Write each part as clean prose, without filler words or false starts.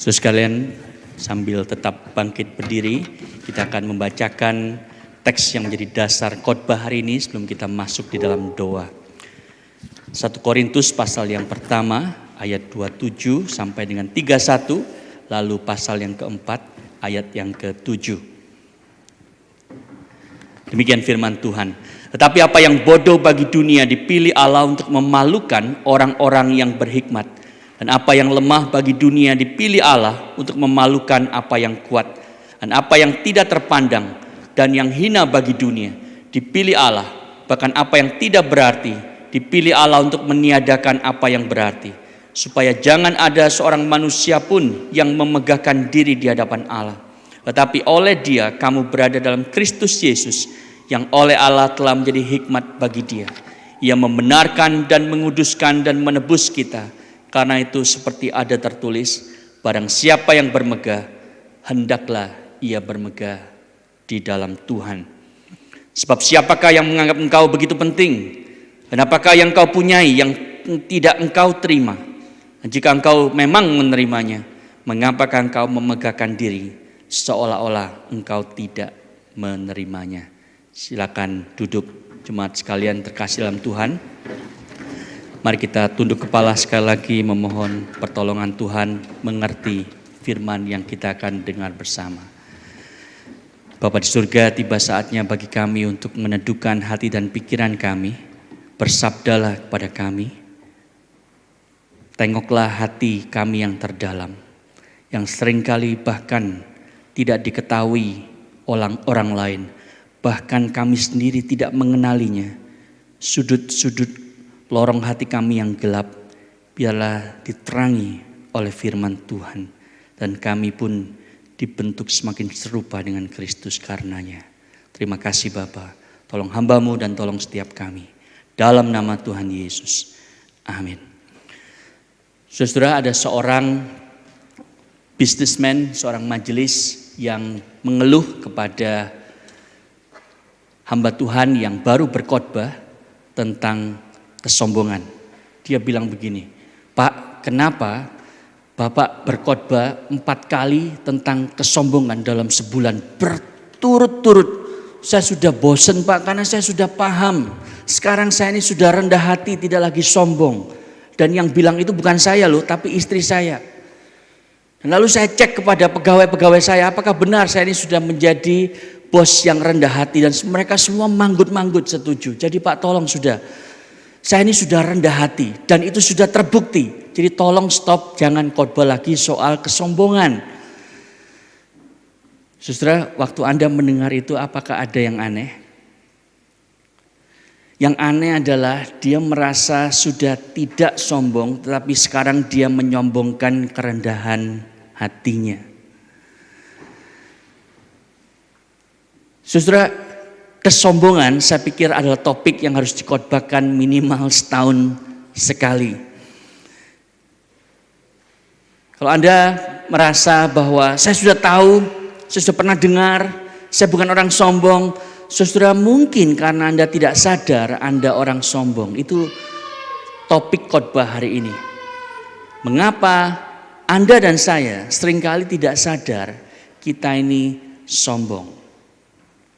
Saudara sekalian, sambil tetap bangkit berdiri, kita akan membacakan teks yang menjadi dasar khotbah hari ini sebelum kita masuk di dalam doa. 1 Korintus pasal yang pertama ayat 27 sampai dengan 31, lalu pasal yang keempat ayat yang ke-7. Demikian firman Tuhan. Tetapi apa yang bodoh bagi dunia dipilih Allah untuk memalukan orang-orang yang berhikmat. Dan apa yang lemah bagi dunia dipilih Allah untuk memalukan apa yang kuat. Dan apa yang tidak terpandang dan yang hina bagi dunia dipilih Allah. Bahkan apa yang tidak berarti dipilih Allah untuk meniadakan apa yang berarti. Supaya jangan ada seorang manusia pun yang memegahkan diri di hadapan Allah. Tetapi oleh Dia kamu berada dalam Kristus Yesus, yang oleh Allah telah menjadi hikmat bagi Dia. Ia membenarkan dan menguduskan dan menebus kita. Karena itu seperti ada tertulis, barang siapa yang bermegah, hendaklah ia bermegah di dalam Tuhan. Sebab siapakah yang menganggap engkau begitu penting? Dan apakah yang engkau punyai yang tidak engkau terima? Dan jika engkau memang menerimanya, mengapakah engkau memegahkan diri seolah-olah engkau tidak menerimanya? Silakan duduk, jemaat sekalian terkasih dalam Tuhan. Mari kita tunduk kepala sekali lagi memohon pertolongan Tuhan mengerti firman yang kita akan dengar bersama. Bapa di surga, tiba saatnya bagi kami untuk meneduhkan hati dan pikiran kami. Bersabdalah kepada kami. Tengoklah hati kami yang terdalam, yang seringkali bahkan tidak diketahui orang lain. Bahkan kami sendiri tidak mengenalinya. Sudut-sudut lorong hati kami yang gelap, biarlah diterangi oleh firman Tuhan. Dan kami pun dibentuk semakin serupa dengan Kristus karenanya. Terima kasih Bapa, tolong hamba-Mu dan tolong setiap kami. Dalam nama Tuhan Yesus, amin. Saudara, ada seorang businessman, seorang majelis yang mengeluh kepada hamba Tuhan yang baru berkhotbah tentang kesombongan. Dia bilang begini, Pak, kenapa Bapak berkhotbah 4 kali tentang kesombongan dalam sebulan berturut-turut? Saya sudah bosan Pak, karena saya sudah paham. Sekarang saya ini sudah rendah hati, tidak lagi sombong. Dan yang bilang itu bukan saya loh, tapi istri saya. Dan lalu saya cek kepada pegawai-pegawai saya, apakah benar saya ini sudah menjadi bos yang rendah hati. Dan mereka semua manggut-manggut setuju. Jadi Pak, tolong sudah. Saya ini sudah rendah hati dan itu sudah terbukti. Jadi tolong stop, jangan khotbah lagi soal kesombongan. Saudara, waktu Anda mendengar itu apakah ada yang aneh? Yang aneh adalah dia merasa sudah tidak sombong, tetapi sekarang dia menyombongkan kerendahan hatinya. Saudara, kesombongan saya pikir adalah topik yang harus dikhotbahkan minimal setahun sekali. Kalau Anda merasa bahwa saya sudah tahu, saya sudah pernah dengar, saya bukan orang sombong, saudara, mungkin karena Anda tidak sadar Anda orang sombong. Itu topik khotbah hari ini. Mengapa Anda dan saya seringkali tidak sadar kita ini sombong?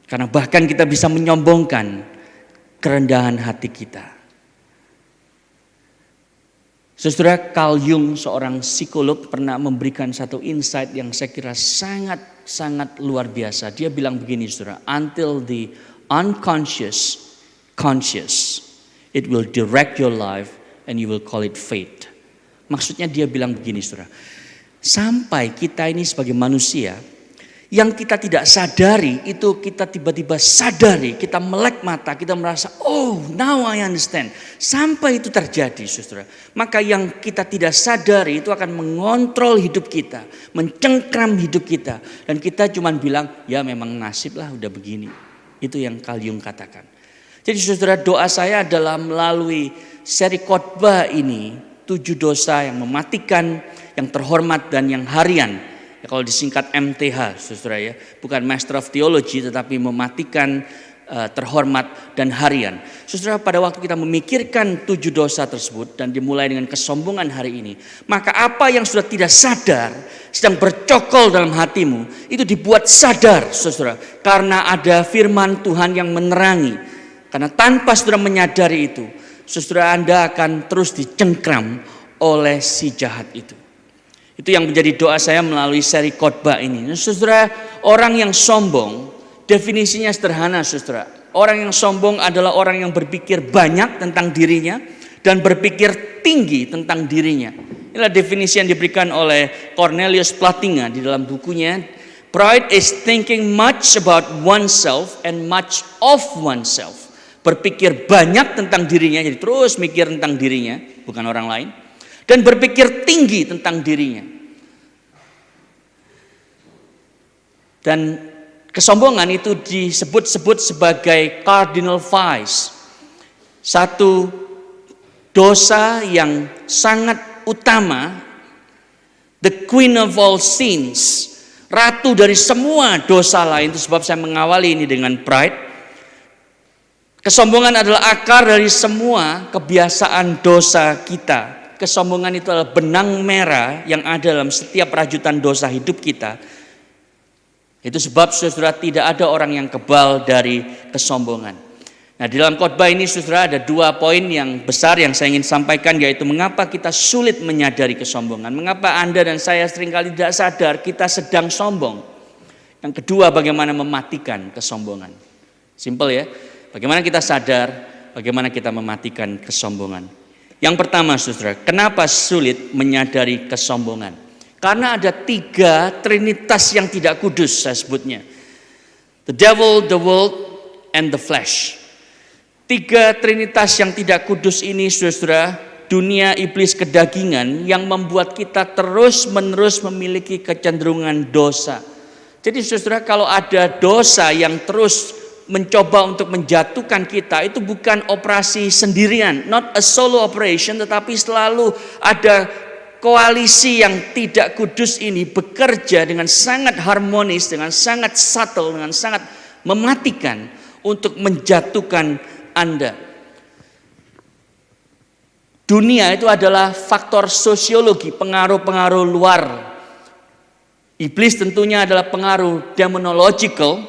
Karena bahkan kita bisa menyombongkan kerendahan hati kita. Saudara, Carl Jung, seorang psikolog, pernah memberikan satu insight yang saya kira sangat luar biasa. Dia bilang begini, saudara, until the unconscious conscious, it will direct your life and you will call it fate. Maksudnya dia bilang begini, saudara, sampai kita ini sebagai manusia, yang kita tidak sadari itu kita tiba-tiba sadari, kita melek mata, kita merasa, oh now I understand. Sampai itu terjadi, saudara. Maka yang kita tidak sadari itu akan mengontrol hidup kita, mencengkram hidup kita. Dan kita cuma bilang, ya memang nasib lah udah begini. Itu yang Carl Jung katakan. Jadi saudara, doa saya adalah melalui seri khotbah ini, 7 dosa yang mematikan, yang terhormat dan yang harian. Ya, kalau disingkat MTH, saudara ya, bukan Master of Theology, tetapi mematikan, terhormat dan harian. Saudara, pada waktu kita memikirkan 7 dosa tersebut dan dimulai dengan kesombongan hari ini, maka apa yang sudah tidak sadar sedang bercokol dalam hatimu itu dibuat sadar, saudara, karena ada firman Tuhan yang menerangi. Karena tanpa saudara menyadari itu, saudara, Anda akan terus dicengkram oleh si jahat itu. Itu yang menjadi doa saya melalui seri khotbah ini. Saudara, orang yang sombong definisinya sederhana, saudara. Orang yang sombong adalah orang yang berpikir banyak tentang dirinya dan berpikir tinggi tentang dirinya. Inilah definisi yang diberikan oleh Cornelius Plantinga di dalam bukunya. Pride is thinking much about oneself and much of oneself. Berpikir banyak tentang dirinya, jadi terus mikir tentang dirinya, bukan orang lain. Dan berpikir tinggi tentang dirinya. Dan kesombongan itu disebut-sebut sebagai cardinal vice. Satu dosa yang sangat utama, the queen of all sins, ratu dari semua dosa lain. Itu sebab saya mengawali ini dengan pride. Kesombongan adalah akar dari semua kebiasaan dosa kita. Kesombongan itu adalah benang merah yang ada dalam setiap rajutan dosa hidup kita. Itu sebab saudara tidak ada orang yang kebal dari kesombongan. Nah, di dalam khotbah ini saudara ada 2 poin yang besar yang saya ingin sampaikan, yaitu mengapa kita sulit menyadari kesombongan. Mengapa Anda dan saya seringkali tidak sadar kita sedang sombong. Yang kedua, bagaimana mematikan kesombongan. Simpel ya. Bagaimana kita sadar, bagaimana kita mematikan kesombongan. Yang pertama saudara, kenapa sulit menyadari kesombongan? Karena ada 3 trinitas yang tidak kudus, saya sebutnya. The devil, the world, and the flesh. 3 trinitas yang tidak kudus ini, saudara, dunia, iblis, kedagingan, yang membuat kita terus-menerus memiliki kecenderungan dosa. Jadi saudara, kalau ada dosa yang terus mencoba untuk menjatuhkan kita, itu bukan operasi sendirian, not a solo operation, tetapi selalu ada koalisi yang tidak kudus ini bekerja dengan sangat harmonis, dengan sangat subtle, dengan sangat mematikan untuk menjatuhkan Anda. Dunia itu adalah faktor sosiologi, pengaruh-pengaruh luar. Iblis tentunya adalah pengaruh demonological,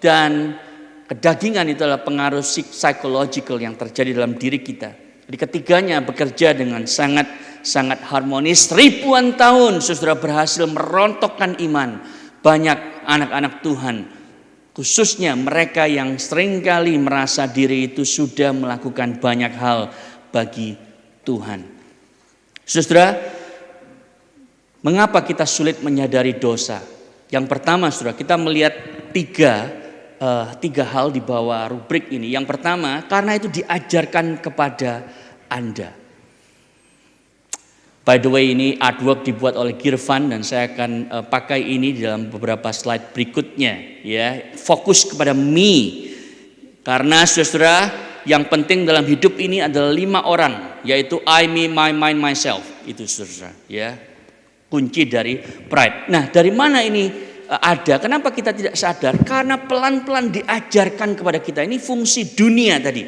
dan kedagingan itu adalah pengaruh psychological yang terjadi dalam diri kita. Jadi ketiganya bekerja dengan sangat harmonis. Ribuan tahun saudara berhasil merontokkan iman banyak anak-anak Tuhan, khususnya mereka yang seringkali merasa diri itu sudah melakukan banyak hal bagi Tuhan. Saudara, mengapa kita sulit menyadari dosa? Yang pertama saudara, kita melihat tiga hal di bawah rubrik ini. Yang pertama, karena itu diajarkan kepada Anda. By the way, ini artwork dibuat oleh Girvan dan saya akan pakai ini dalam beberapa slide berikutnya. Ya, fokus kepada me. Karena saudara, yang penting dalam hidup ini adalah 5 orang, yaitu I, me, my, mine, myself. Itu saudara. Ya, kunci dari pride. Nah, dari mana ini ada? Kenapa kita tidak sadar? Karena pelan-pelan diajarkan kepada kita. Ini fungsi dunia tadi,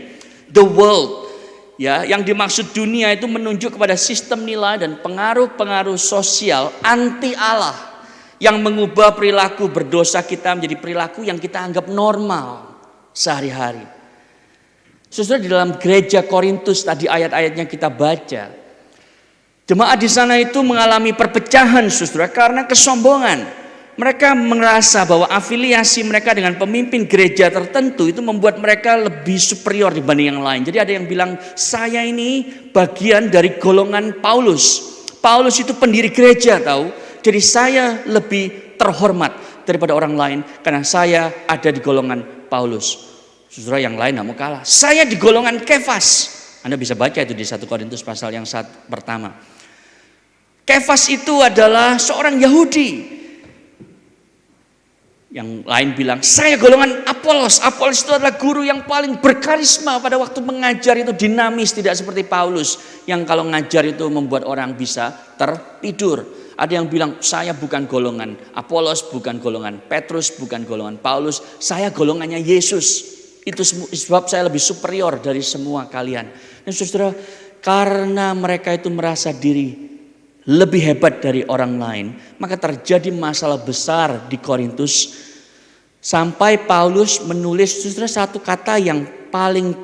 the world. Ya, yang dimaksud dunia itu menunjuk kepada sistem nilai dan pengaruh-pengaruh sosial anti Allah yang mengubah perilaku berdosa kita menjadi perilaku yang kita anggap normal sehari-hari. Saudara, di dalam gereja Korintus tadi ayat-ayatnya kita baca, jemaat di sana itu mengalami perpecahan saudara karena kesombongan. Mereka merasa bahwa afiliasi mereka dengan pemimpin gereja tertentu itu membuat mereka lebih superior dibanding yang lain. Jadi ada yang bilang, saya ini bagian dari golongan Paulus. Paulus itu pendiri gereja tahu. Jadi saya lebih terhormat daripada orang lain karena saya ada di golongan Paulus. Saudara, yang lain tidak mau kalah. Saya di golongan Kefas. Anda bisa baca itu di 1 Korintus pasal yang pertama. Kefas itu adalah seorang Yahudi. Yang lain bilang, saya golongan Apolos. Apolos itu adalah guru yang paling berkarisma pada waktu mengajar, itu dinamis, tidak seperti Paulus yang kalau ngajar itu membuat orang bisa tertidur. Ada yang bilang, saya bukan golongan Apolos, bukan golongan Petrus, bukan golongan Paulus, saya golongannya Yesus. Itu sebab saya lebih superior dari semua kalian. Dan saudara, karena mereka itu merasa diri lebih hebat dari orang lain, maka terjadi masalah besar di Korintus. Sampai Paulus menulis saudara satu kata yang paling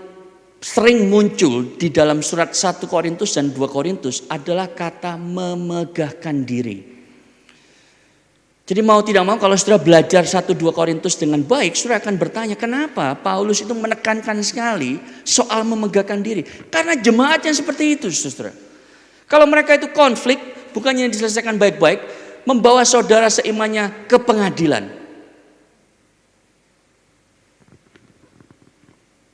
sering muncul di dalam surat 1 Korintus dan 2 Korintus adalah kata memegahkan diri. Jadi mau tidak mau kalau saudara belajar 1-2 Korintus dengan baik, saudara akan bertanya kenapa Paulus itu menekankan sekali soal memegahkan diri. Karena jemaatnya seperti itu saudara. Kalau mereka itu konflik, bukannya diselesaikan baik-baik, membawa saudara seimannya ke pengadilan.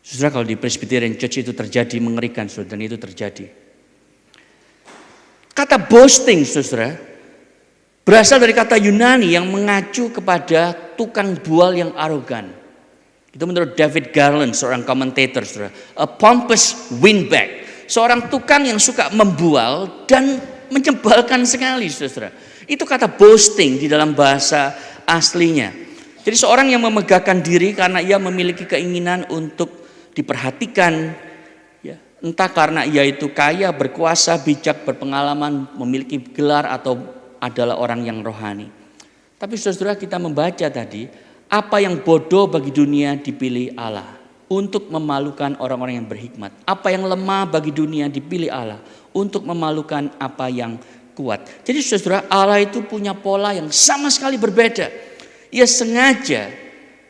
Saudara, kalau di Presbyterian Church itu terjadi, mengerikan saudara, dan itu terjadi. Kata boasting saudara, berasal dari kata Yunani yang mengacu kepada tukang bual yang arogan. Itu menurut David Garland, seorang komentator saudara. A pompous windbag. Seorang tukang yang suka membual dan menyebalkan sekali saudara. Itu kata boasting di dalam bahasa aslinya. Jadi seorang yang memegahkan diri karena ia memiliki keinginan untuk diperhatikan, ya, entah karena ia itu kaya, berkuasa, bijak, berpengalaman, memiliki gelar atau adalah orang yang rohani. Tapi saudara, kita membaca tadi, apa yang bodoh bagi dunia dipilih Allah untuk memalukan orang-orang yang berhikmat. Apa yang lemah bagi dunia dipilih Allah untuk memalukan apa yang kuat. Jadi saudara, Allah itu punya pola yang sama sekali berbeda. Ia sengaja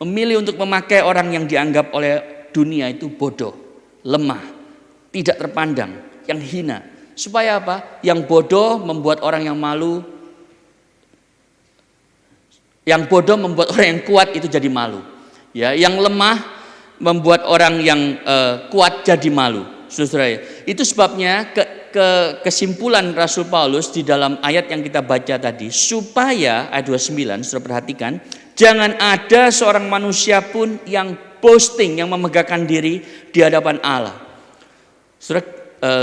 memilih untuk memakai orang yang dianggap oleh dunia itu bodoh, lemah, tidak terpandang, yang hina. Supaya apa? Yang bodoh membuat orang yang malu. Yang bodoh membuat orang yang kuat itu jadi malu. Ya, yang lemah membuat orang yang kuat jadi malu. Saudara, itu sebabnya kesimpulan Rasul Paulus di dalam ayat yang kita baca tadi, supaya ayat 29, saudara perhatikan, jangan ada seorang manusia pun yang boasting, yang memegahkan diri di hadapan Allah. Saudara,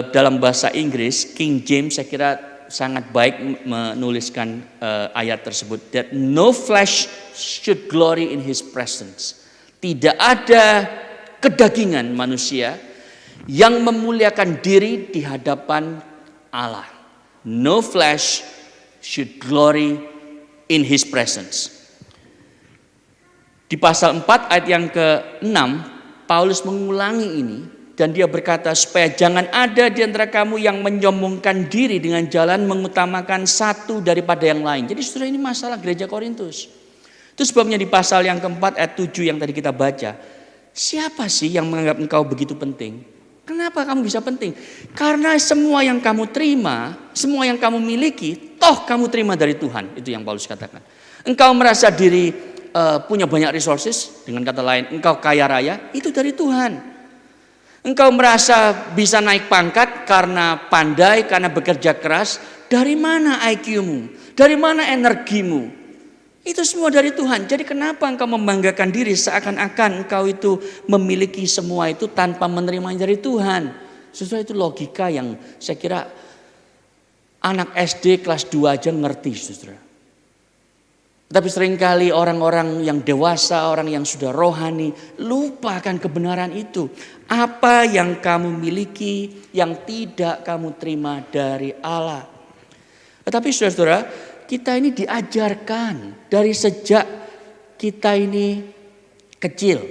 dalam bahasa Inggris King James saya kira sangat baik menuliskan ayat tersebut, that no flesh should glory in his presence. Tidak ada kedagingan manusia yang memuliakan diri di hadapan Allah. No flesh should glory in his presence. Di pasal 4 ayat yang ke-6, Paulus mengulangi ini dan dia berkata supaya jangan ada di antara kamu yang menyombongkan diri dengan jalan mengutamakan satu daripada yang lain. Jadi saudara, ini masalah gereja Korintus. Itu sebabnya di pasal yang keempat ayat 7 yang tadi kita baca. Siapa sih yang menganggap engkau begitu penting? Kenapa kamu bisa penting? Karena semua yang kamu terima, semua yang kamu miliki, toh kamu terima dari Tuhan. Itu yang Paulus katakan. Engkau merasa diri punya banyak resources, dengan kata lain engkau kaya raya, itu dari Tuhan. Engkau merasa bisa naik pangkat karena pandai, karena bekerja keras. Dari mana IQ-mu? Dari mana energimu? Itu semua dari Tuhan. Jadi kenapa engkau membanggakan diri seakan-akan engkau itu memiliki semua itu tanpa menerimanya dari Tuhan? Sesuai itu logika yang saya kira anak SD kelas 2 aja ngerti, saudara. Tapi seringkali orang-orang yang dewasa, orang yang sudah rohani, lupakan kebenaran itu. Apa yang kamu miliki yang tidak kamu terima dari Allah. Tetapi saudara-saudara, kita ini diajarkan dari sejak kita ini kecil.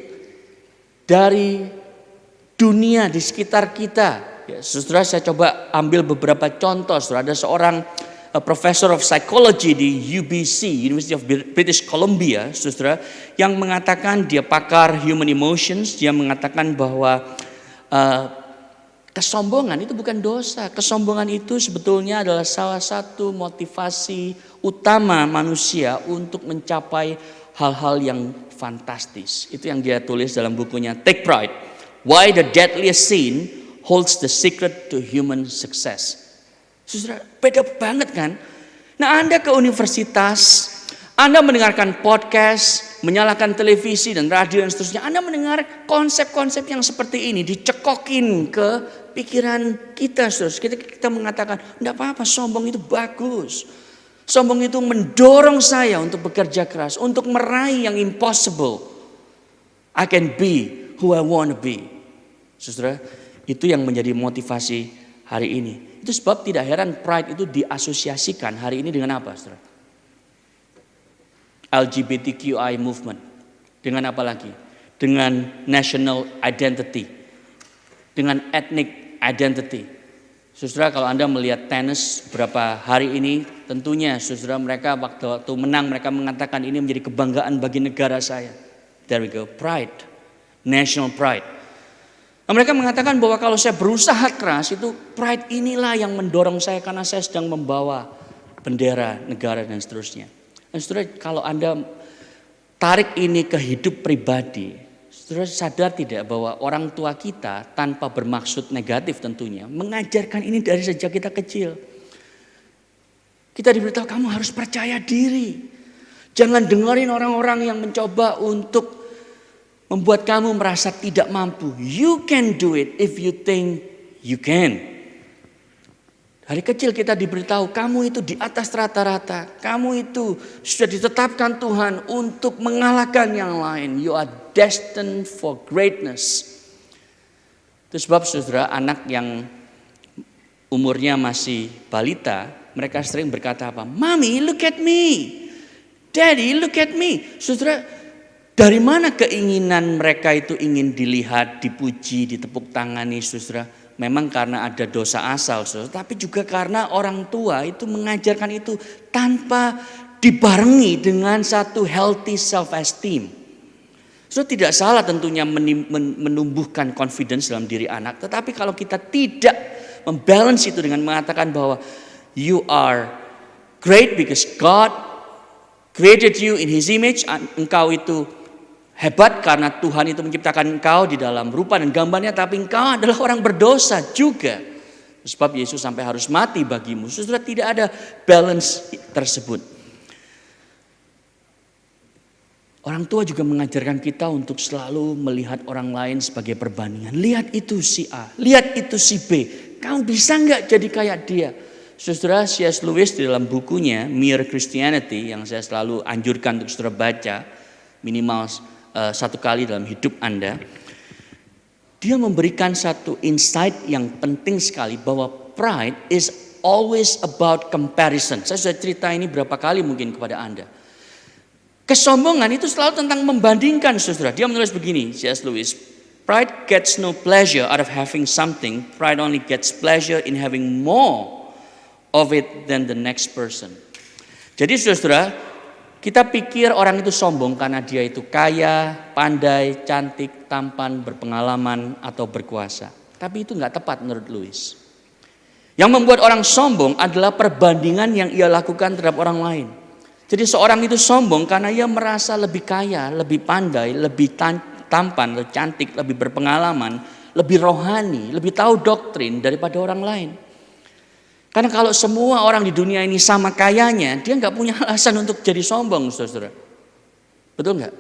Dari dunia di sekitar kita. Ya, saudara, saya coba ambil beberapa contoh. Saudara, ada seorang professor of psychology di UBC, University of British Columbia, saudara, yang mengatakan dia pakar human emotions. Dia mengatakan bahwa kesombongan itu bukan dosa. Kesombongan itu sebetulnya adalah salah satu motivasi utama manusia untuk mencapai hal-hal yang fantastis. Itu yang dia tulis dalam bukunya Take Pride. Why the Deadliest Sin Holds the Secret to Human Success. Saudara, beda banget kan? Nah, Anda ke universitas, Anda mendengarkan podcast, menyalakan televisi dan radio dan seterusnya. Anda mendengar konsep-konsep yang seperti ini dicekokin ke pikiran kita. Kita mengatakan, enggak apa-apa, sombong itu bagus. Sombong itu mendorong saya untuk bekerja keras, untuk meraih yang impossible. I can be who I want to be. Saudara, itu yang menjadi motivasi hari ini. Itu sebab tidak heran pride itu diasosiasikan hari ini dengan apa, saudara? LGBTQI movement. Dengan apa lagi? Dengan national identity. Dengan ethnic identity. Saudara, kalau Anda melihat tenis beberapa hari ini, tentunya saudara mereka waktu menang mereka mengatakan ini menjadi kebanggaan bagi negara saya. There we go, pride, national pride. Nah, mereka mengatakan bahwa kalau saya berusaha keras itu pride inilah yang mendorong saya karena saya sedang membawa bendera negara dan seterusnya. Dan saudara, kalau Anda tarik ini ke hidup pribadi, saudara sadar tidak bahwa orang tua kita tanpa bermaksud negatif tentunya mengajarkan ini dari sejak kita kecil. Kita diberitahu kamu harus percaya diri. Jangan dengerin orang-orang yang mencoba untuk membuat kamu merasa tidak mampu. You can do it if you think you can. Dari kecil kita diberitahu kamu itu di atas rata-rata. Kamu itu sudah ditetapkan Tuhan untuk mengalahkan yang lain. You are destined for greatness. Itu sebab saudara anak yang umurnya masih balita, mereka sering berkata apa? Mommy, look at me. Daddy, look at me. Saudara, dari mana keinginan mereka itu ingin dilihat, dipuji, ditepuk tangani, saudara? Memang karena ada dosa asal, saudara, tapi juga karena orang tua itu mengajarkan itu tanpa dibarengi dengan satu healthy self-esteem. Saudara, tidak salah tentunya menumbuhkan confidence dalam diri anak, tetapi kalau kita tidak membalance itu dengan mengatakan bahwa you are great because God created you in His image, engkau itu hebat karena Tuhan itu menciptakan engkau di dalam rupa dan gambarnya, tapi engkau adalah orang berdosa juga. Sebab Yesus sampai harus mati bagimu. Saudara, tidak ada balance tersebut. Orang tua juga mengajarkan kita untuk selalu melihat orang lain sebagai perbandingan. Lihat itu si A, lihat itu si B. Kamu bisa nggak jadi kayak dia? Saudara, C.S. Lewis di dalam bukunya Mere Christianity yang saya selalu anjurkan untuk saudara baca minimal satu kali dalam hidup Anda, dia memberikan satu insight yang penting sekali bahwa pride is always about comparison. Saya sudah cerita ini berapa kali mungkin kepada Anda. Kesombongan itu selalu tentang membandingkan, saudara. Dia menulis begini, C.S. Lewis, pride gets no pleasure out of having something, pride only gets pleasure in having more of it than the next person. Jadi saudara, kita pikir orang itu sombong karena dia itu kaya, pandai, cantik, tampan, berpengalaman, atau berkuasa. Tapi itu nggak tepat menurut Lewis. Yang membuat orang sombong adalah perbandingan yang ia lakukan terhadap orang lain. Jadi seorang itu sombong karena ia merasa lebih kaya, lebih pandai, lebih tampan, lebih cantik, lebih berpengalaman, lebih rohani, lebih tahu doktrin daripada orang lain. Karena kalau semua orang di dunia ini sama kayanya, dia nggak punya alasan untuk jadi sombong, saudara. Betul nggak?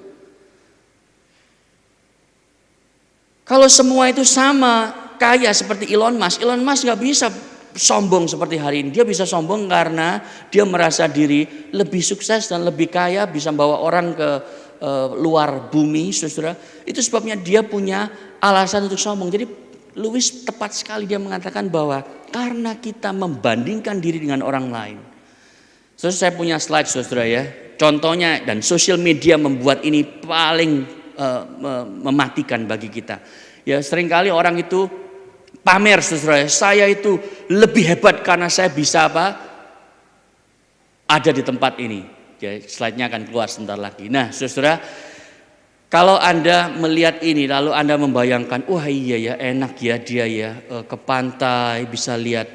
Kalau semua itu sama kaya seperti Elon Musk nggak bisa sombong seperti hari ini. Dia bisa sombong karena dia merasa diri lebih sukses dan lebih kaya, bisa bawa orang ke luar bumi, saudara. Itu sebabnya dia punya alasan untuk sombong. Jadi Lewis tepat sekali dia mengatakan bahwa karena kita membandingkan diri dengan orang lain. Saya punya slide, saudara ya. Contohnya, dan sosial media membuat ini paling mematikan bagi kita. Ya, seringkali orang itu pamer, saudara. Saya itu lebih hebat karena saya bisa apa? Ada di tempat ini. Ya, slide-nya akan keluar sebentar lagi. Nah, saudara, kalau Anda melihat ini lalu Anda membayangkan, wah iya ya enak ya dia ya ke pantai bisa lihat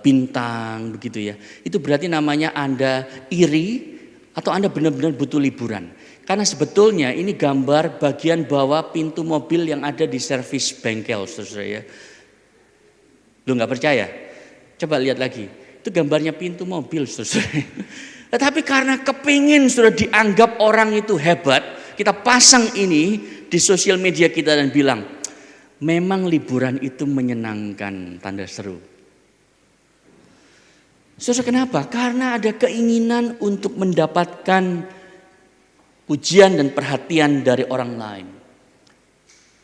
bintang begitu ya. Itu berarti namanya Anda iri atau Anda benar-benar butuh liburan. Karena sebetulnya ini gambar bagian bawah pintu mobil yang ada di servis bengkel, saudara ya. Lu nggak percaya? Coba lihat lagi. Itu gambarnya pintu mobil, saudara. Tetapi karena kepingin sudah dianggap orang itu hebat, kita pasang ini di sosial media kita dan bilang, memang liburan itu menyenangkan, tanda seru. Saudara, kenapa? Karena ada keinginan untuk mendapatkan pujian dan perhatian dari orang lain.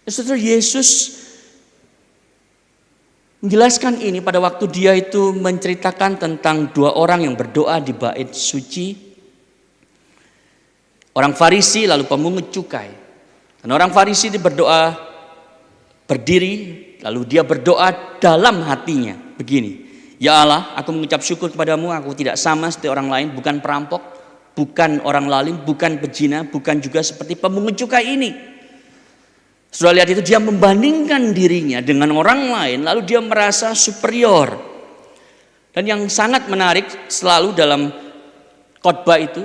Saudara, Yesus menjelaskan ini pada waktu dia itu menceritakan tentang dua orang yang berdoa di bait suci. Orang Farisi lalu pemungut cukai. Dan orang Farisi itu berdoa berdiri, lalu dia berdoa dalam hatinya begini. Ya Allah, aku mengucap syukur kepadamu, aku tidak sama seperti orang lain, bukan perampok, bukan orang lalim, bukan pezina, bukan juga seperti pemungut cukai ini. Saudara lihat itu, dia membandingkan dirinya dengan orang lain, lalu dia merasa superior. Dan yang sangat menarik selalu dalam khotbah itu,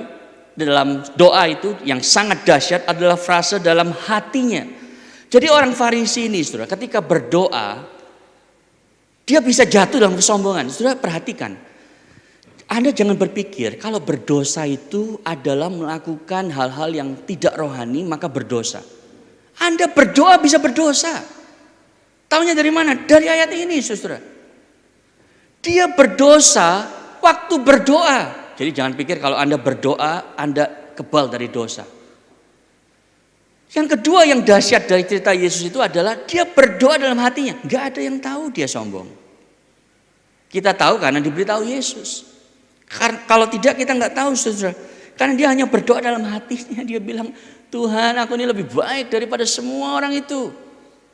dalam doa itu yang sangat dahsyat adalah frase dalam hatinya. Jadi orang Farisi ini, saudara, ketika berdoa, dia bisa jatuh dalam kesombongan. Saudara perhatikan, Anda jangan berpikir kalau berdosa itu adalah melakukan hal-hal yang tidak rohani maka berdosa. Anda berdoa bisa berdosa. Taunya dari mana? Dari ayat ini, saudara. Dia berdosa waktu berdoa. Jadi jangan pikir kalau Anda berdoa, Anda kebal dari dosa. Yang kedua yang dahsyat dari cerita Yesus itu adalah dia berdoa dalam hatinya. Gak ada yang tahu dia sombong. Kita tahu karena diberitahu Yesus. Kalau tidak kita gak tahu, saudara. Karena dia hanya berdoa dalam hatinya. Dia bilang, Tuhan, aku ini lebih baik daripada semua orang itu.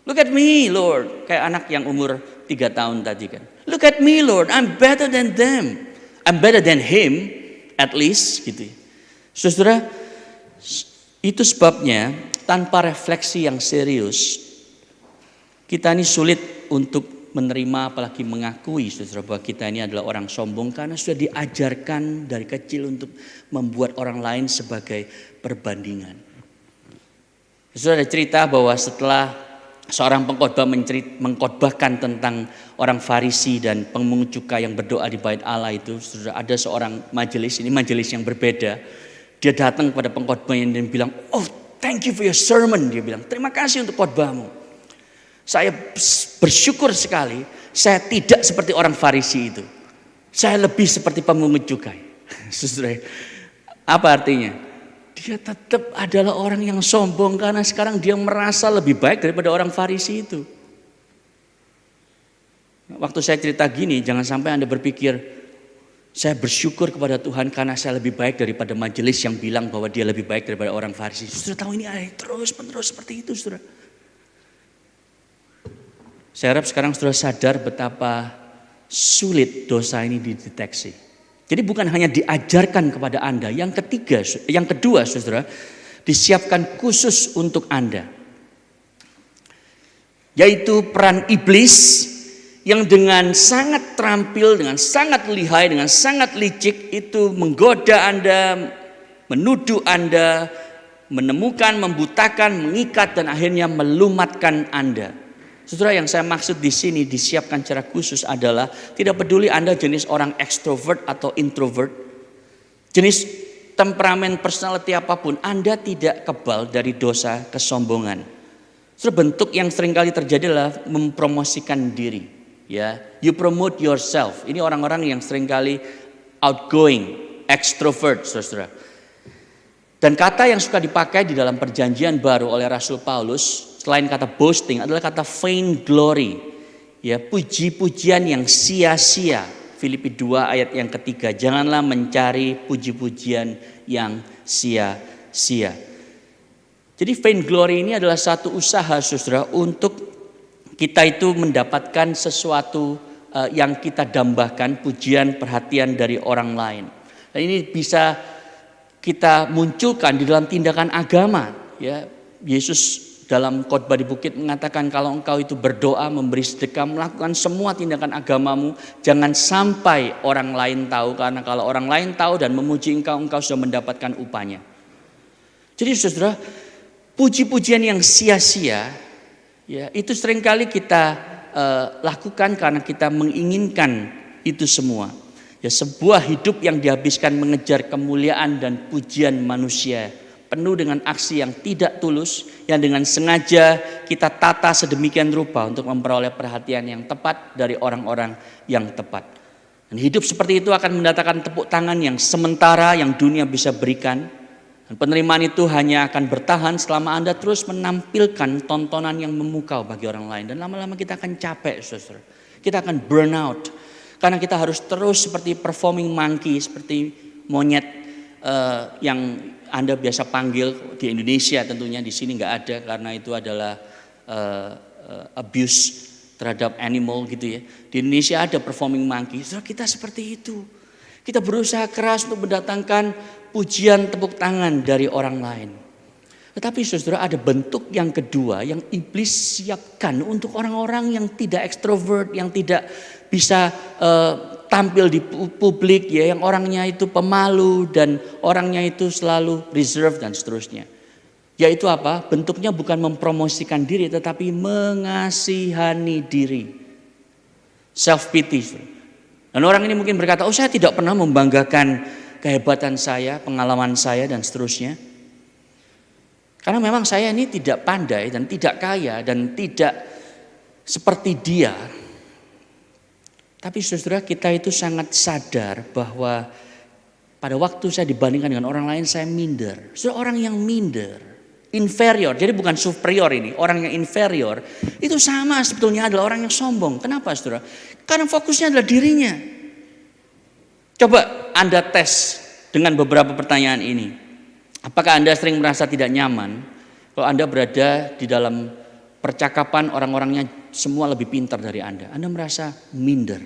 Look at me, Lord. Kayak anak yang umur 3 tahun tadi kan. Look at me, Lord. I'm better than them. I'm better than him, at least gitu. Saudara, itu sebabnya tanpa refleksi yang serius, kita ini sulit untuk menerima apalagi mengakui, saudara, bahwa kita ini adalah orang sombong karena sudah diajarkan dari kecil untuk membuat orang lain sebagai perbandingan. Saudara, ada cerita bahwa setelah seorang pengkhotbah mengkhotbahkan tentang orang Farisi dan pemungut cukai yang berdoa di bait Allah itu, saudara, ada seorang majelis, ini majelis yang berbeda. Dia datang kepada pengkhotbahnya dan bilang, "Oh, thank you for your sermon." Dia bilang, "Terima kasih untuk khotbahmu. Saya bersyukur sekali, saya tidak seperti orang Farisi itu. Saya lebih seperti pemungut cukai." Saudara, apa artinya? Dia tetap adalah orang yang sombong karena sekarang dia merasa lebih baik daripada orang Farisi itu. Waktu saya cerita gini, jangan sampai Anda berpikir, saya bersyukur kepada Tuhan karena saya lebih baik daripada majelis yang bilang bahwa dia lebih baik daripada orang Farisi. Saudara tahu ini terus menerus seperti itu, saudara. Saya harap sekarang saudara sadar betapa sulit dosa ini dideteksi. Jadi bukan hanya diajarkan kepada Anda, yang kedua, saudara, disiapkan khusus untuk Anda. Yaitu peran iblis yang dengan sangat terampil, dengan sangat lihai, dengan sangat licik itu menggoda Anda, menuduh Anda, menemukan, membutakan, mengikat dan akhirnya melumatkan Anda. Saudara, yang saya maksud di sini disiapkan secara khusus adalah tidak peduli Anda jenis orang ekstrovert atau introvert, jenis temperamen personality apapun, Anda tidak kebal dari dosa kesombongan. Saudara, bentuk yang seringkali terjadi adalah mempromosikan diri. Ya, you promote yourself. Ini orang-orang yang seringkali outgoing, extrovert, saudara. Dan kata yang suka dipakai di dalam perjanjian baru oleh Rasul Paulus selain kata boasting adalah kata vain glory. Ya, puji-pujian yang sia-sia. Filipi 2 ayat yang ketiga, janganlah mencari puji-pujian yang sia-sia. Jadi vain glory ini adalah satu usaha, saudara, untuk kita itu mendapatkan sesuatu yang kita dambakan, pujian, perhatian dari orang lain. Dan ini bisa kita munculkan di dalam tindakan agama. Ya, Yesus dalam khotbah di bukit mengatakan kalau engkau itu berdoa, memberi sedekah, melakukan semua tindakan agamamu, jangan sampai orang lain tahu, karena kalau orang lain tahu dan memuji engkau, engkau sudah mendapatkan upahnya. Jadi saudara, puji-pujian yang sia-sia, ya, itu seringkali kita lakukan karena kita menginginkan itu semua. Ya, sebuah hidup yang dihabiskan mengejar kemuliaan dan pujian manusia, penuh dengan aksi yang tidak tulus, yang dengan sengaja kita tata sedemikian rupa untuk memperoleh perhatian yang tepat dari orang-orang yang tepat. Dan hidup seperti itu akan mendatangkan tepuk tangan yang sementara yang dunia bisa berikan. Dan penerimaan itu hanya akan bertahan selama Anda terus menampilkan tontonan yang memukau bagi orang lain. Dan lama-lama kita akan capek, saudara. Kita akan burn out. Karena kita harus terus seperti performing monkey, seperti monyet yang Anda biasa panggil di Indonesia tentunya. Di sini nggak ada karena itu adalah abuse terhadap animal gitu ya. Di Indonesia ada performing monkey. Saudara, kita seperti itu. Kita berusaha keras untuk mendatangkan pujian tepuk tangan dari orang lain. Tetapi saudara, ada bentuk yang kedua yang iblis siapkan untuk orang-orang yang tidak ekstrovert, yang tidak bisa tampil di publik ya, yang orangnya itu pemalu dan orangnya itu selalu reserve dan seterusnya. Yaitu apa? Bentuknya bukan mempromosikan diri tetapi mengasihani diri. Self pity. Dan orang ini mungkin berkata, oh saya tidak pernah membanggakan kehebatan saya, pengalaman saya dan seterusnya. Karena memang saya ini tidak pandai dan tidak kaya dan tidak seperti dia. Tapi saudara, kita itu sangat sadar bahwa pada waktu saya dibandingkan dengan orang lain saya minder. Saudara, orang yang minder, inferior, jadi bukan superior ini, orang yang inferior itu sama sebetulnya adalah orang yang sombong. Kenapa saudara? Karena fokusnya adalah dirinya. Coba Anda tes dengan beberapa pertanyaan ini. Apakah Anda sering merasa tidak nyaman kalau Anda berada di dalam percakapan orang-orangnya semua lebih pintar dari Anda? Anda merasa minder.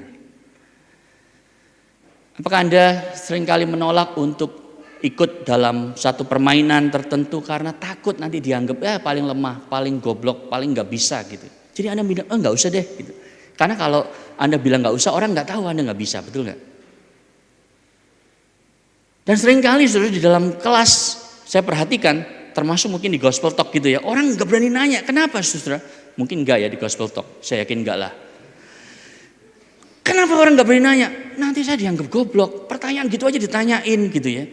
Apakah Anda seringkali menolak untuk ikut dalam satu permainan tertentu karena takut nanti dianggap paling lemah, paling goblok, paling nggak bisa gitu. Jadi Anda bilang, nggak usah deh gitu. Karena kalau Anda bilang nggak usah, orang nggak tahu Anda nggak bisa, betul nggak? Dan seringkali saudara di dalam kelas saya perhatikan, termasuk mungkin di gospel talk gitu ya, orang nggak berani nanya, kenapa saudara? Mungkin nggak ya di gospel talk, saya yakin nggak lah. Kenapa orang nggak berani nanya? Nanti saya dianggap goblok, pertanyaan gitu aja ditanyain gitu ya.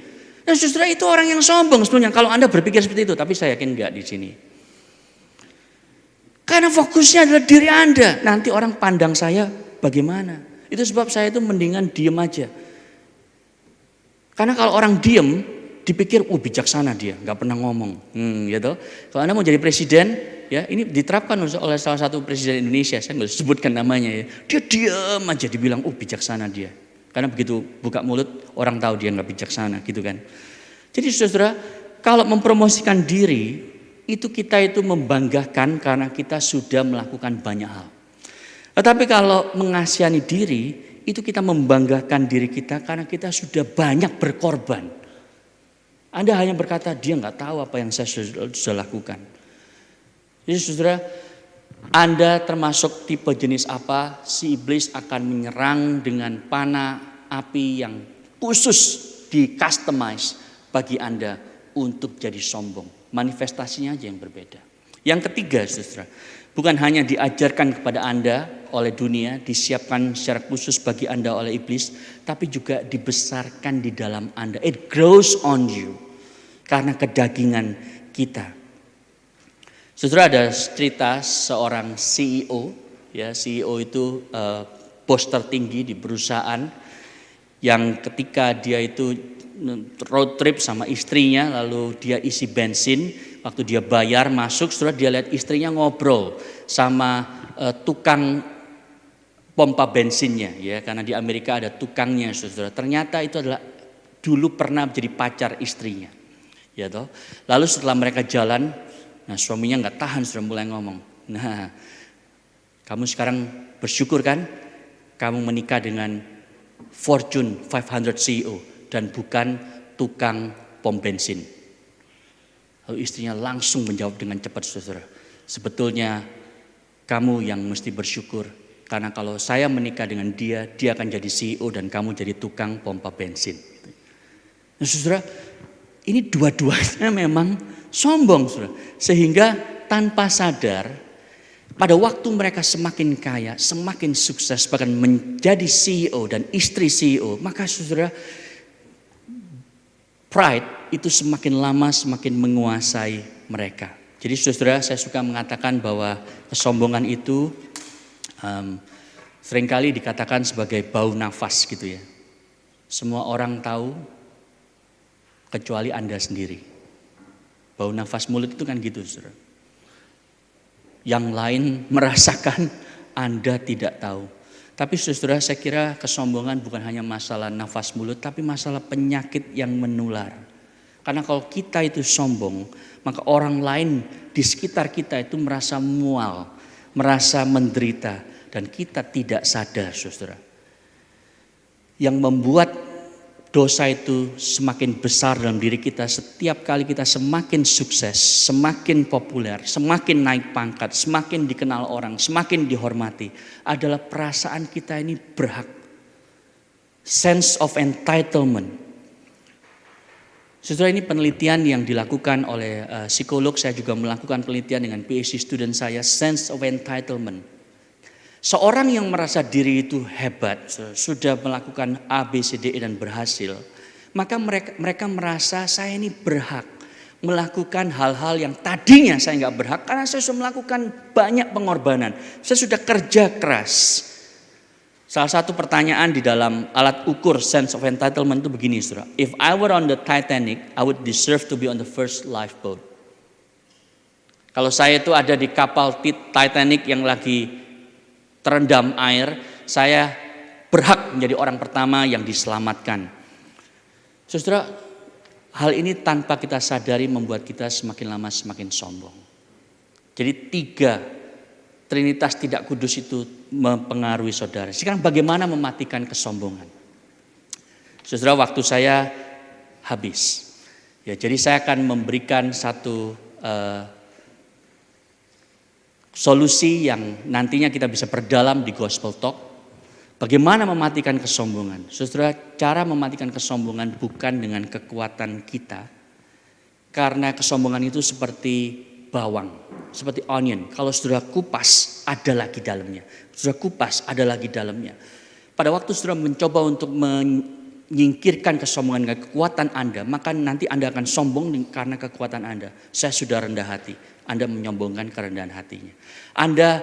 Dan saudara itu orang yang sombong sebetulnya kalau Anda berpikir seperti itu, tapi saya yakin nggak di sini. Karena fokusnya adalah diri Anda. Nanti orang pandang saya bagaimana. Itu sebab saya itu mendingan diem aja. Karena kalau orang diem, dipikir, bijaksana dia, nggak pernah ngomong. Gitu. Kalau Anda mau jadi presiden, ya ini diterapkan oleh salah satu presiden Indonesia. Saya nggak sebutkan namanya ya. Dia diem aja, dibilang, bijaksana dia. Karena begitu buka mulut, orang tahu dia nggak bijaksana, gitu kan. Jadi saudara, kalau mempromosikan diri, itu kita itu membanggakan karena kita sudah melakukan banyak hal. Tetapi kalau mengasihani diri, itu kita membanggakan diri kita karena kita sudah banyak berkorban. Anda hanya berkata, dia nggak tahu apa yang saya sudah lakukan. Jadi saudara, Anda termasuk tipe jenis apa? Si iblis akan menyerang dengan panah api yang khusus di-customize bagi Anda untuk jadi sombong. Manifestasinya aja yang berbeda. Yang ketiga saudara, bukan hanya diajarkan kepada Anda oleh dunia, disiapkan secara khusus bagi Anda oleh iblis, tapi juga dibesarkan di dalam Anda. It grows on you karena kedagingan kita. Saudara, ada cerita seorang CEO, ya CEO itu bos tertinggi di perusahaan yang ketika dia itu road trip sama istrinya, lalu dia isi bensin, waktu dia bayar masuk, saudara, dia lihat istrinya ngobrol sama tukang pompa bensinnya, ya, karena di Amerika ada tukangnya, saudara. Ternyata itu adalah dulu pernah menjadi pacar istrinya, ya toh. Lalu setelah mereka jalan, nah suaminya nggak tahan, sudah mulai ngomong, nah kamu sekarang bersyukur kan, kamu menikah dengan Fortune 500 CEO dan bukan tukang pom bensin. Lalu istrinya langsung menjawab dengan cepat, saudara. Sebetulnya kamu yang mesti bersyukur. Karena kalau saya menikah dengan dia, dia akan jadi CEO dan kamu jadi tukang pompa bensin. Nah, saudara, ini dua-duanya memang sombong, saudara. Sehingga tanpa sadar, pada waktu mereka semakin kaya, semakin sukses, bahkan menjadi CEO dan istri CEO, maka saudara, pride itu semakin lama semakin menguasai mereka. Jadi saudara, saya suka mengatakan bahwa kesombongan itu seringkali dikatakan sebagai bau nafas gitu ya. Semua orang tahu kecuali Anda sendiri. Bau nafas mulut itu kan gitu, saudara. Yang lain merasakan, Anda tidak tahu. Tapi saudara, saya kira kesombongan bukan hanya masalah nafas mulut, tapi masalah penyakit yang menular. Karena kalau kita itu sombong, maka orang lain di sekitar kita itu merasa mual, merasa menderita, dan kita tidak sadar, saudara. Yang membuat dosa itu semakin besar dalam diri kita setiap kali kita semakin sukses, semakin populer, semakin naik pangkat, semakin dikenal orang, semakin dihormati, adalah perasaan kita ini berhak. Sense of entitlement. Saudara, ini penelitian yang dilakukan oleh psikolog, saya juga melakukan penelitian dengan PhD student saya, sense of entitlement. Seorang yang merasa diri itu hebat, sudah melakukan A, B, C, D, E dan berhasil, maka mereka merasa saya ini berhak melakukan hal-hal yang tadinya saya nggak berhak karena saya sudah melakukan banyak pengorbanan, saya sudah kerja keras. Salah satu pertanyaan di dalam alat ukur sense of entitlement itu begini, saudara. If I were on the Titanic, I would deserve to be on the first lifeboat. Kalau saya itu ada di kapal Titanic yang lagi terendam air, saya berhak menjadi orang pertama yang diselamatkan. Saudara, hal ini tanpa kita sadari membuat kita semakin lama semakin sombong. Jadi 3 Trinitas tidak kudus itu mempengaruhi saudara. Sekarang bagaimana mematikan kesombongan? Saudara, waktu saya habis. Ya, jadi saya akan memberikan satu solusi yang nantinya kita bisa perdalam di Gospel Talk. Bagaimana mematikan kesombongan? Saudara, cara mematikan kesombongan bukan dengan kekuatan kita. Karena kesombongan itu seperti bawang, seperti onion. Kalau saudara kupas, ada lagi dalamnya. Saudara kupas, ada lagi dalamnya. Pada waktu saudara mencoba untuk menyingkirkan kesombongan dengan kekuatan Anda, maka nanti Anda akan sombong karena kekuatan Anda. Saya sudah rendah hati. Anda menyombongkan kerendahan hatinya. Anda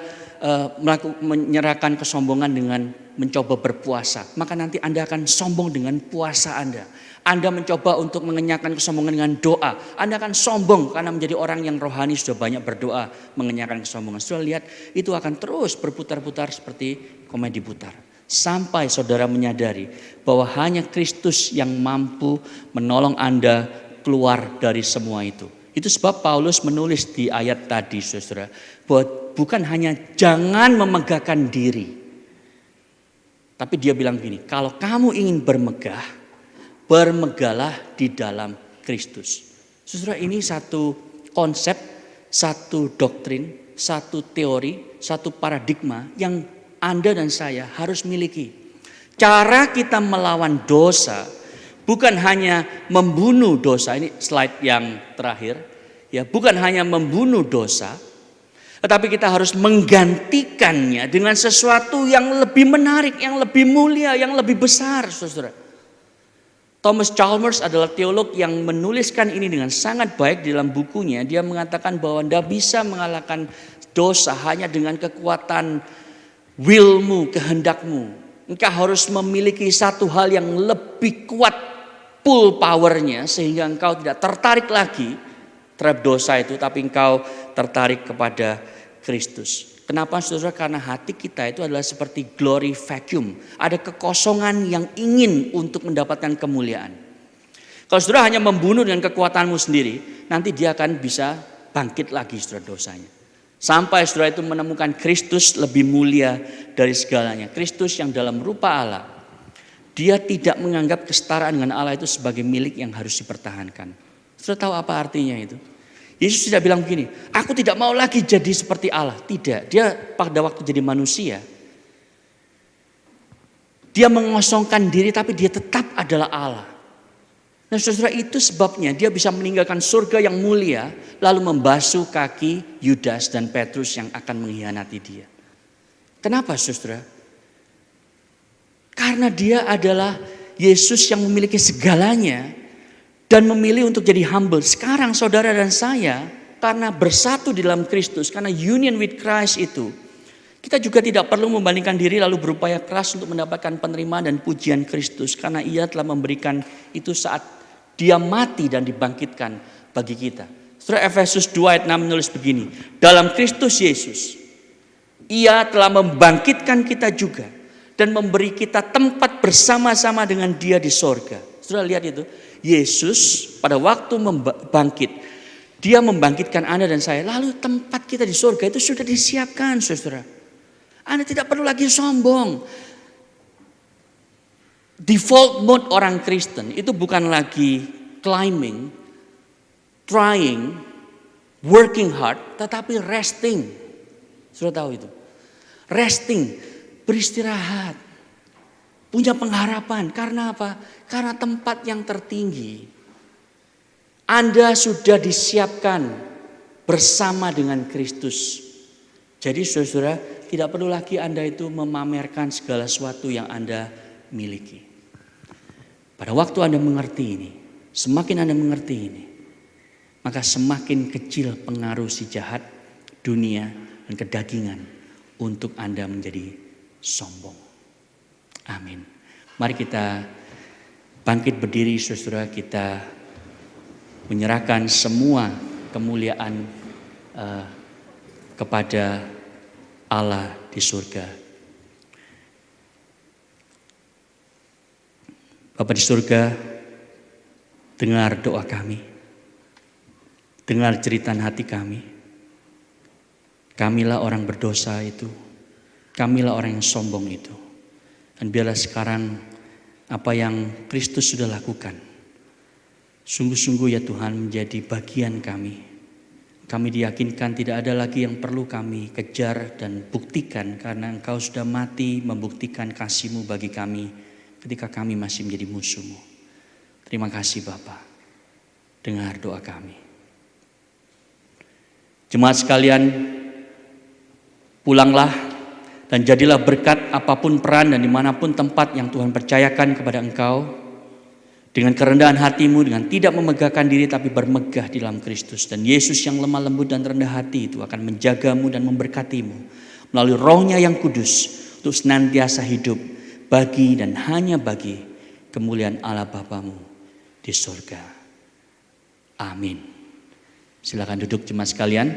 menyerahkan kesombongan dengan mencoba berpuasa, maka nanti Anda akan sombong dengan puasa Anda. Anda mencoba untuk mengenyahkan kesombongan dengan doa, Anda akan sombong karena menjadi orang yang rohani sudah banyak berdoa mengenyahkan kesombongan. Saudara lihat, itu akan terus berputar-putar seperti komedi putar. Sampai saudara menyadari bahwa hanya Kristus yang mampu menolong Anda keluar dari semua itu. Itu sebab Paulus menulis di ayat tadi, saudara, bahwa bukan hanya jangan memegahkan diri. Tapi dia bilang gini, kalau kamu ingin bermegah, bermegahlah di dalam Kristus. Saudara, ini satu konsep, satu doktrin, satu teori, satu paradigma yang Anda dan saya harus miliki. Cara kita melawan dosa bukan hanya membunuh dosa, ini slide yang terakhir, ya, bukan hanya membunuh dosa, tetapi kita harus menggantikannya dengan sesuatu yang lebih menarik, yang lebih mulia, yang lebih besar, saudara. Thomas Chalmers adalah teolog yang menuliskan ini dengan sangat baik di dalam bukunya. Dia mengatakan bahwa Anda bisa mengalahkan dosa hanya dengan kekuatan willmu, kehendakmu. Engkau harus memiliki satu hal yang lebih kuat pull powernya sehingga engkau tidak tertarik lagi terhadap dosa itu, tapi engkau tertarik kepada Kristus. Kenapa, saudara? Karena hati kita itu adalah seperti glory vacuum. Ada kekosongan yang ingin untuk mendapatkan kemuliaan. Kalau saudara hanya membunuh dengan kekuatanmu sendiri, nanti dia akan bisa bangkit lagi, saudara, dosanya. Sampai saudara itu menemukan Kristus lebih mulia dari segalanya. Kristus yang dalam rupa Allah. Dia tidak menganggap kesetaraan dengan Allah itu sebagai milik yang harus dipertahankan. Saudara tahu apa artinya itu? Yesus tidak bilang begini, aku tidak mau lagi jadi seperti Allah. Tidak, dia pada waktu jadi manusia, dia mengosongkan diri tapi dia tetap adalah Allah. Nah, saudara, itu sebabnya dia bisa meninggalkan surga yang mulia lalu membasuh kaki Yudas dan Petrus yang akan mengkhianati dia. Kenapa, saudara? Karena dia adalah Yesus yang memiliki segalanya dan memilih untuk jadi humble. Sekarang saudara dan saya, karena bersatu di dalam Kristus, karena union with Christ itu, kita juga tidak perlu membandingkan diri lalu berupaya keras untuk mendapatkan penerimaan dan pujian Kristus. Karena ia telah memberikan itu saat dia mati dan dibangkitkan bagi kita. Saudara, Efesus 2 ayat 6 menulis begini. Dalam Kristus Yesus, Ia telah membangkitkan kita juga dan memberi kita tempat bersama-sama dengan Dia di sorga. Saudara lihat itu. Yesus pada waktu bangkit, Dia membangkitkan Anda dan saya. Lalu tempat kita di sorga itu sudah disiapkan, saudara. Anda tidak perlu lagi sombong. Default mode orang Kristen itu bukan lagi climbing, trying, working hard, tetapi resting. Sudah tahu itu? Resting, beristirahat, punya pengharapan. Karena apa? Karena tempat yang tertinggi Anda sudah disiapkan bersama dengan Kristus. Jadi saudara, tidak perlu lagi Anda itu memamerkan segala sesuatu yang Anda miliki. Pada waktu Anda mengerti ini, semakin Anda mengerti ini, maka semakin kecil pengaruh si jahat, dunia, dan kedagingan untuk Anda menjadi sombong. Amin. Mari kita bangkit berdiri, saudara, kita menyerahkan semua kemuliaan kepada Allah di surga. Bapa di surga, dengar doa kami. Dengar jeritan hati kami. Kamilah orang berdosa itu. Kamilah orang yang sombong itu. Dan biarlah sekarang apa yang Kristus sudah lakukan, sungguh-sungguh ya Tuhan menjadi bagian kami. Kami diyakinkan tidak ada lagi yang perlu kami kejar dan buktikan, karena Engkau sudah mati membuktikan kasih-Mu bagi kami ketika kami masih menjadi musuh-Mu. Terima kasih Bapa. Dengar doa kami. Jemaat sekalian, pulanglah dan jadilah berkat apapun peran dan dimanapun tempat yang Tuhan percayakan kepada engkau. Dengan kerendahan hatimu, dengan tidak memegahkan diri tapi bermegah di dalam Kristus. Dan Yesus yang lemah lembut dan rendah hati itu akan menjagamu dan memberkatimu melalui Roh-Nya yang kudus untuk senantiasa hidup bagi dan hanya bagi kemuliaan Allah Bapamu di surga. Amin. Silakan duduk jemaat sekalian.